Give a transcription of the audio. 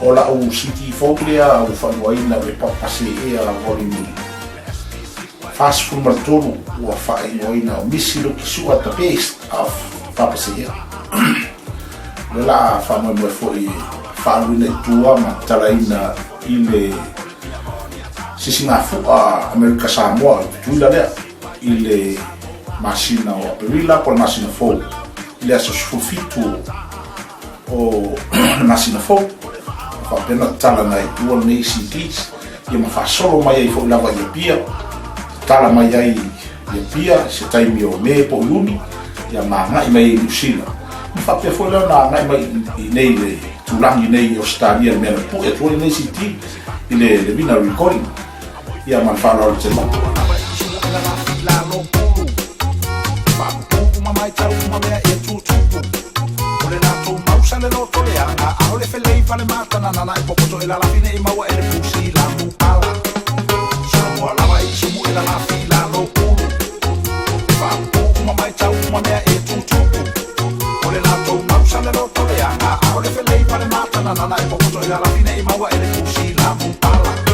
O la o siti foklia o whanuaina le papase e a volimi. Fast food martonu o whainoina o misi lo kisu at the paste of papase e. Le la whanuaina foi whanuina tua ma talaina i le sisingafu a Amerika Samoa tuila lea i le masina o aperila po le masina fou. I le aso sufitu o masina fou. Pena tala mai tua nei sitis ia mafasolo mai ai fo lava ia pia tala mai ai ia pia se taimi o me po uni ia manga i mai Lucila fa pe fo la na mai nei le tulangi nei Australia me pu e tu nei siti ile le vina recording ia man fa la le mo le lo toleanga a ole felei vale mata na na e poco e la fine e maua e le fusi la mupala sono la vai sumu e la fila lo puro fa uma mai tau uma mea e tutu ole la to mausa le lo toleanga a ole felei vale mata na na e poco e la fine e maua e le fusi la mupala